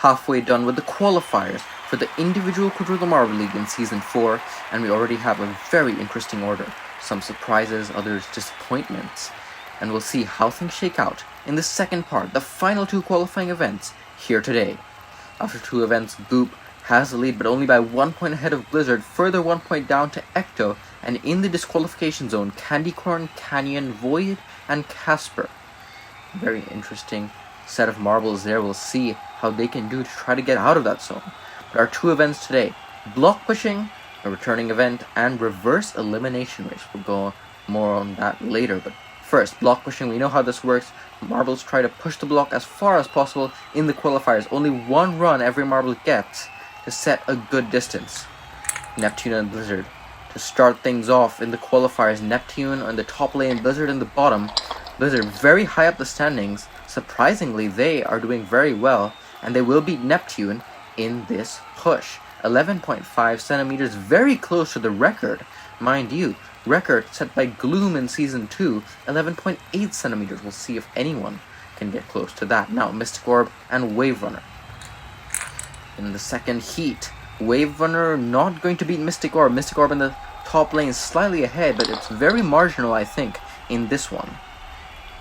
halfway done with the qualifiers for the individual Quadrilla Marble League in Season 4, and we already have a very interesting order. Some surprises, others disappointments, and we'll see how things shake out in the second part, the final 2 qualifying events, here today. After 2 events, Goop has the lead, but only by 1 point ahead of Blizzard, further 1 point down to Ecto, and in the disqualification zone, Candycorn, Canyon, Void, and Casper. Very interesting set of marbles there. We'll see how they can do to try to get out of that zone. But our 2 events today, block pushing, a returning event, and reverse elimination race. We'll go more on that later, but first, block pushing, we know how this works. Marbles try to push the block as far as possible in the qualifiers. Only 1 run every marble gets to set a good distance. Neptune and Blizzard to start things off in the qualifiers. Neptune on the top lane, Blizzard in the bottom. Blizzard very high up the standings. Surprisingly, they are doing very well, and they will beat Neptune in this push. 11.5 centimeters, very close to the record. Mind you, record set by Gloom in Season 2, 11.8 centimeters. We'll see if anyone can get close to that. Now, Mystic Orb and Wave Runner. In the second heat, Wave Runner not going to beat Mystic Orb. Mystic Orb in the top lane slightly ahead, but it's very marginal, I think, in this one.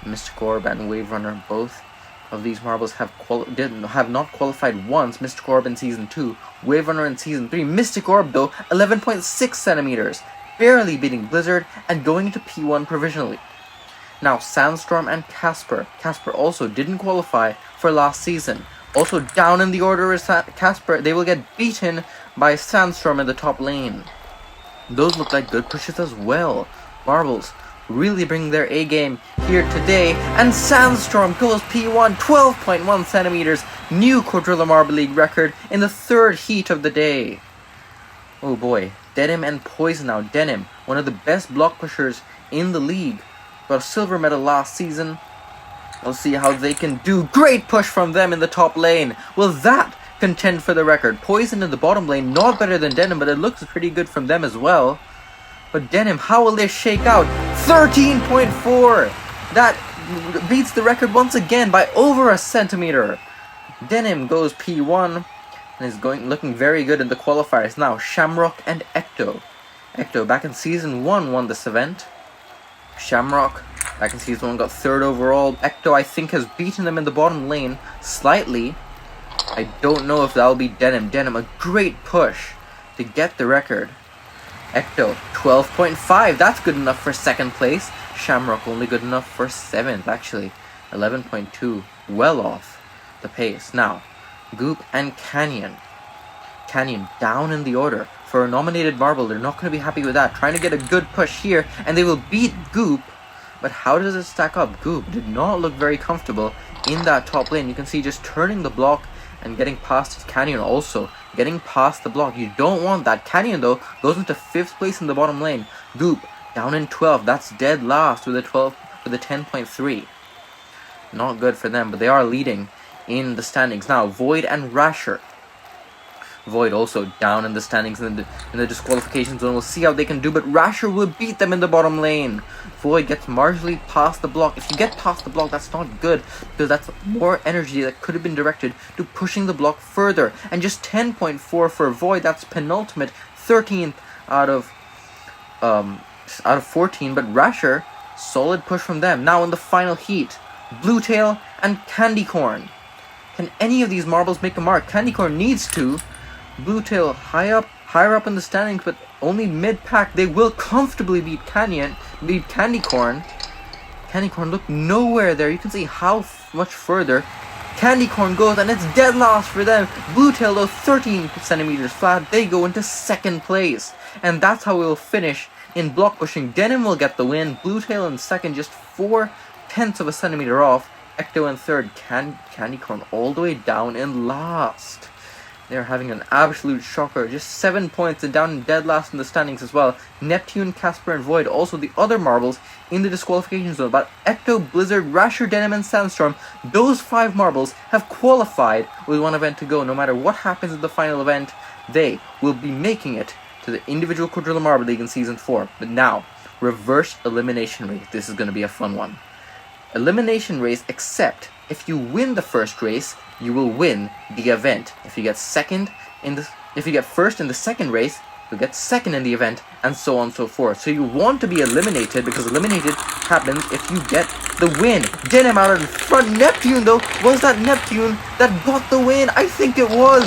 Mystic Orb and Wave Runner, both of these marbles have not qualified once. Mystic Orb in Season 2, Wave Runner in Season 3. Mystic Orb, though, 11.6 centimeters, barely beating Blizzard and going into P1 provisionally. Now, Sandstorm and Casper. Casper also didn't qualify for last season. Also down in the order is Casper. They will get beaten by Sandstorm in the top lane. Those look like good pushes as well. Marbles really bring their A-game here today. And Sandstorm goes P1, 12.1 centimeters. New Quadrilla Marble League record in the third heat of the day. Oh boy. Denim and Poison now. Denim, one of the best block pushers in the league. Got a silver medal last season. We'll see how they can do. Great push from them in the top lane. Will that contend for the record? Poison in the bottom lane, not better than Denim, but it looks pretty good from them as well. But Denim, how will they shake out? 13.4! That beats the record once again by over a centimeter. Denim goes P1 and is looking very good in the qualifiers. Now, Shamrock and Ecto. Ecto, back in Season 1, won this event. Shamrock, back in Season 1, got 3rd overall. Ecto, I think, has beaten them in the bottom lane slightly. I don't know if that'll be Denim. Denim, a great push to get the record. Ecto, 12.5. That's good enough for 2nd place. Shamrock, only good enough for 7th, actually. 11.2. Well off the pace. Now, Goop and Canyon. Canyon down in the order. For a nominated marble, they're not going to be happy with that. Trying to get a good push here, and they will beat Goop. But how does it stack up? Goop did not look very comfortable in that top lane. You can see just turning the block and getting past Canyon also. Getting past the block. You don't want that. Canyon, though, goes into 5th place in the bottom lane. Goop down in 12th. That's dead last with a 10.3. Not good for them, but they are leading in the standings. Now, Void and Rasher. Void also down in the standings in the disqualification zone. We'll see how they can do, but Rasher will beat them in the bottom lane. Void gets marginally past the block. If you get past the block, that's not good, because that's more energy that could have been directed to pushing the block further. And just 10.4 for Void, that's penultimate, 13th out of 14, but Rasher, solid push from them. Now in the final heat, Bluetail and Candycorn. Can any of these marbles make a mark? Candycorn needs to. Bluetail higher up in the standings, but only mid-pack. They will comfortably beat Candycorn. Candycorn look nowhere there. You can see how much further Candycorn goes, and it's dead last for them. Bluetail, though, 13 centimeters flat. They go into 2nd place. And that's how we'll finish in block pushing. Denim will get the win. Bluetail in 2nd, just 0.4 of a centimeter off. Ecto in 3rd. Candycorn all the way down in last. They're having an absolute shocker. Just 7 points and down dead last in the standings as well. Neptune, Casper, and Void, also the other marbles in the disqualification zone. But Ecto, Blizzard, Rasher, Denim, and Sandstorm, those 5 marbles have qualified with 1 event to go. No matter what happens in the final event, they will be making it to the individual Quadrilla Marble League in Season 4. But now, Reverse Elimination Race. This is going to be a fun one. Elimination race, except if you win the first race, you will win the event. If you get first in the second race, you'll get second in the event, and so on and so forth. So you want to be eliminated, because eliminated happens if you get the win. Get him out in front. Neptune, though, was that Neptune that got the win? I think it was.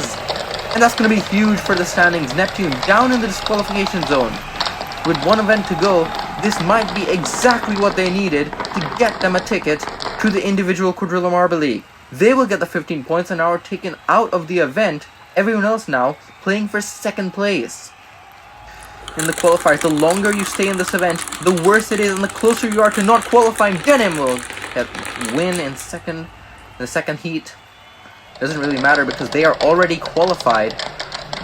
And that's going to be huge for the standings. Neptune down in the disqualification zone. With one event to go, this might be exactly what they needed to get them a ticket to the individual Quadrilla Marble League. They will get the 15 points and are taken out of the event. Everyone else now playing for second place. In the qualifiers, the longer you stay in this event, the worse it is, and the closer you are to not qualifying. Get him! Will win in the second heat. Doesn't really matter because they are already qualified.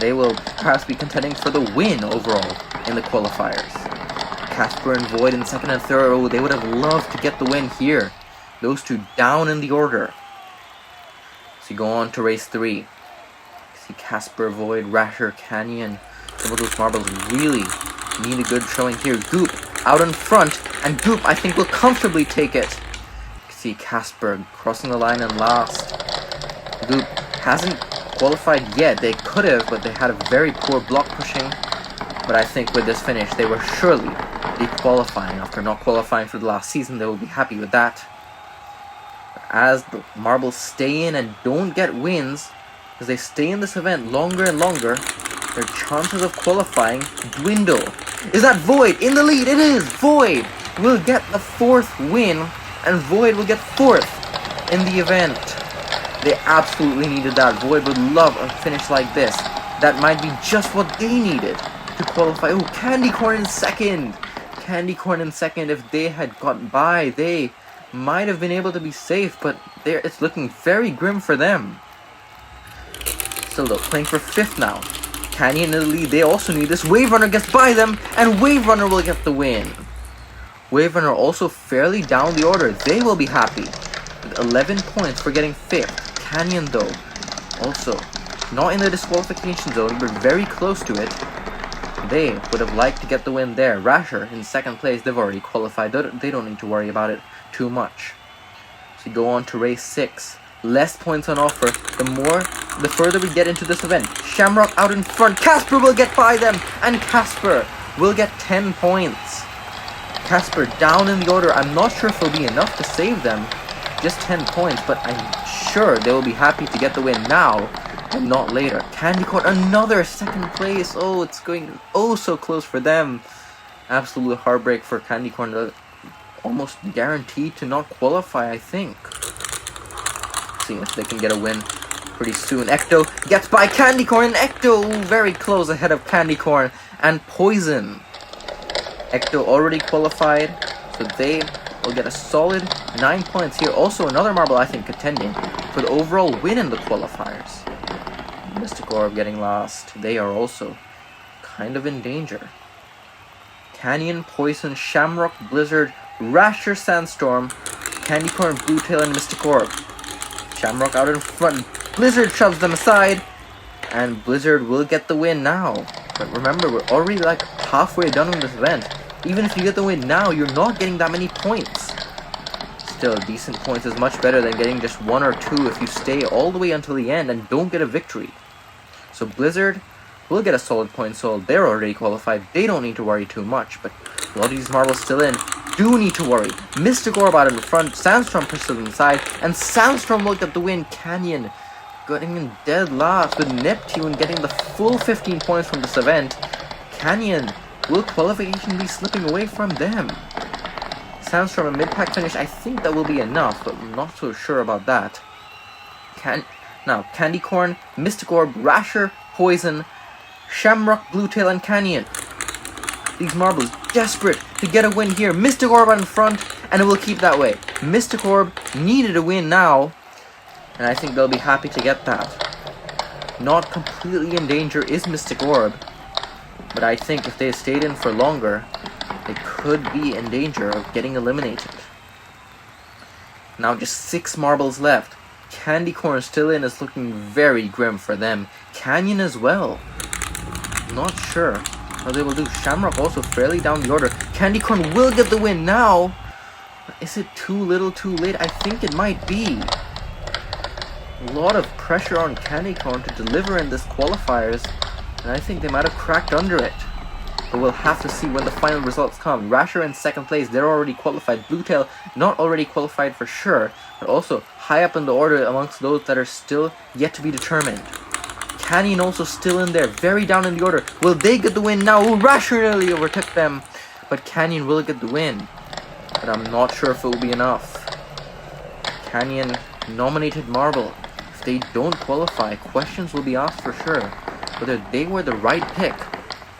They will perhaps be contending for the win overall in the qualifiers. Casper and Void in second and third. Oh, they would have loved to get the win here. Those two down in the order. So you go on to race 3. See Casper, Void, Rasher, Canyon. Some of those marbles really need a good showing here. Goop out in front, and Goop I think will comfortably take it. See Casper crossing the line and last. Goop hasn't qualified yet. They could have, but they had a very poor block pushing. But I think with this finish, they will surely be qualifying. After not qualifying for the last season, they will be happy with that. But as the marbles stay in and don't get wins, as they stay in this event longer and longer, their chances of qualifying dwindle. Is that Void in the lead? It is! Void will get the 4th win, and Void will get 4th in the event. They absolutely needed that. Void would love a finish like this. That might be just what they needed to qualify. Oh, Candy Corn in second! Candy Corn in second. If they had gotten by, they might have been able to be safe, but it's looking very grim for them. Still though, playing for 5th now. Canyon in the lead, they also need this. Wave Runner gets by them, and Wave Runner will get the win. Wave Runner also fairly down the order. They will be happy with 11 points for getting 5th. Canyon, though, also not in the disqualification zone, but very close to it. They would have liked to get the win there. Rasher in second place, they've already qualified. They don't need to worry about it too much. So you go on to race 6. Less points on offer, the further we get into this event. Shamrock out in front. Casper will get by them, and Casper will get 10 points. Casper down in the order. I'm not sure if it'll be enough to save them. Just 10 points, but I'm sure they will be happy to get the win now and not later. Candy Corn, another second place. Oh, it's going so close for them. Absolute heartbreak for Candy Corn. Almost guaranteed to not qualify, I think. See if they can get a win pretty soon. Ecto gets by Candy Corn. Ecto very close ahead of Candy Corn and Poison. Ecto already qualified, so they will get a solid 9 points here. Also another marble I think contending for the overall win in the qualifiers. Mystic Orb getting last. They are also kind of in danger. Canyon, Poison, Shamrock, Blizzard, Rasher, Sandstorm, Candy Corn, Blue Tail, and Mystic Orb. Shamrock out in front. Blizzard shoves them aside, and Blizzard will get the win now. But remember, we're already like halfway done with this event. Even if you get the win now, you're not getting that many points. Still, decent points is much better than getting just 1 or 2 if you stay all the way until the end and don't get a victory. So Blizzard will get a solid point sold. They're already qualified. They don't need to worry too much, but a lot of these marbles still in do need to worry. Mystic Orb out in the front, Sandstorm pushes to the side, and Sandstorm will get the win. Canyon getting in dead last, with Neptune getting the full 15 points from this event. Canyon, will qualification be slipping away from them? Sandstorm a mid-pack finish, I think that will be enough, but I'm not so sure about that. Now, Candy Corn, Mystic Orb, Rasher, Poison, Shamrock, Blue Tail, and Canyon. These marbles desperate to get a win here. Mystic Orb in front, and it will keep that way. Mystic Orb needed a win now, and I think they'll be happy to get that. Not completely in danger is Mystic Orb, but I think if they stayed in for longer, they could be in danger of getting eliminated. Now just 6 marbles left. Candy Corn still in is looking very grim for them. Canyon as well. Not sure how they will do. Shamrock also fairly down the order. Candy Corn will get the win now. Is it too little too late? I think it might be. A lot of pressure on Candy Corn to deliver in this qualifiers, and I think they might have cracked under it. But we'll have to see when the final results come. Rasher in second place, they're already qualified. Bluetail not already qualified for sure, but also high up in the order amongst those that are still yet to be determined. Canyon also still in there, very down in the order. Will they get the win now? Rasher nearly overtook them, but Canyon will get the win. But I'm not sure if it will be enough. Canyon nominated Marble. If they don't qualify, questions will be asked for sure whether they were the right pick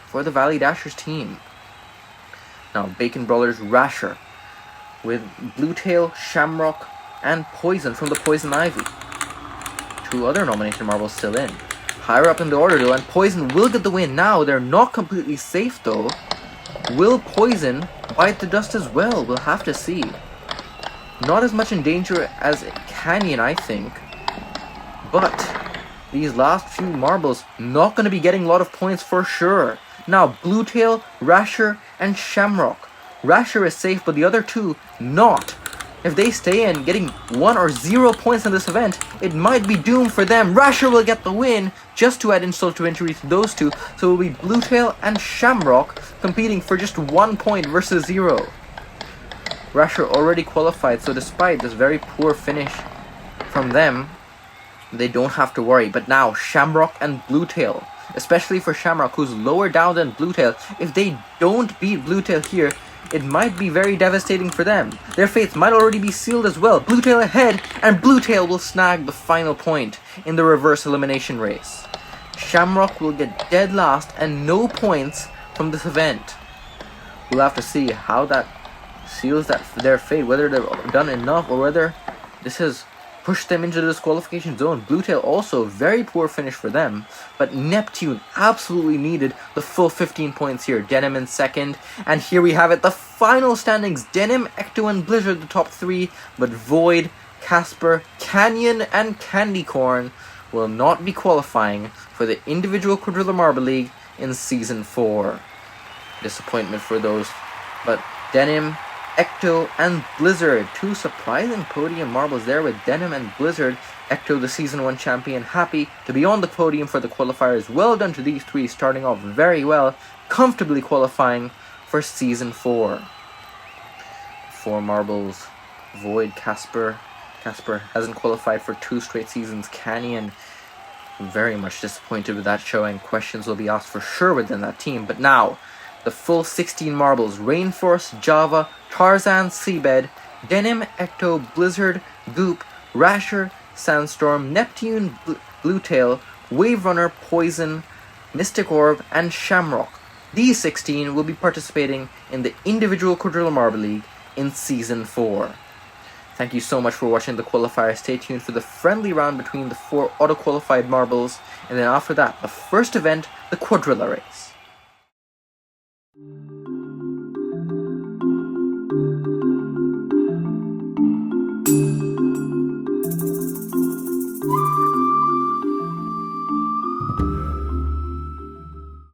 for the Valley Dashers team. Now, Bacon Brawlers Rasher with Bluetail, Shamrock, and Poison from the Poison Ivy. 2 other nominated marbles still in. Higher up in the order though, and Poison will get the win now. They're not completely safe though. Will Poison bite the dust as well? We'll have to see. Not as much in danger as Canyon, I think. But these last few marbles not going to be getting a lot of points for sure. Now, Bluetail, Rasher, and Shamrock. Rasher is safe, but the other 2 not. If they stay in getting 1 or 0 points in this event, it might be doomed for them. Rasher will get the win, just to add insult to injury to those 2. So it will be Bluetail and Shamrock competing for just 1 point versus 0. Rasher already qualified, so despite this very poor finish from them, they don't have to worry. But now, Shamrock and Bluetail, especially for Shamrock, who's lower down than Bluetail, if they don't beat Bluetail here, it might be very devastating for them. Their fates might already be sealed as well. Bluetail ahead, and Bluetail will snag the final point in the reverse elimination race. Shamrock will get dead last and no points from this event. We'll have to see how that seals their fate, whether they've done enough or whether this has pushed them into the disqualification zone. Bluetail also, very poor finish for them, but Neptune absolutely needed the full 15 points here. Denim in second, and here we have it, the final standings. Denim, Ecto, and Blizzard the top 3, but Void, Casper, Canyon, and Candy Corn will not be qualifying for the individual Quadrilla Marble League in Season 4. Disappointment for those, but Denim, Ecto, and Blizzard, 2 surprising podium marbles there with Denim and Blizzard. Ecto, the Season 1 champion, happy to be on the podium for the qualifiers. Well done to these 3, starting off very well, comfortably qualifying for Season 4. 4 marbles, Void, Casper. Casper hasn't qualified for 2 straight seasons. Canyon, very much disappointed with that showing. Questions will be asked for sure within that team. But now, the full 16 marbles: Rainforest, Java, Tarzan, Seabed, Denim, Ecto, Blizzard, Goop, Rasher, Sandstorm, Neptune, Bluetail, Wave Runner, Poison, Mystic Orb, and Shamrock. These 16 will be participating in the individual Quadrilla Marble League in Season 4. Thank you so much for watching the qualifier. Stay tuned for the friendly round between the 4 auto-qualified marbles, and then after that, the first event, the Quadrilla race.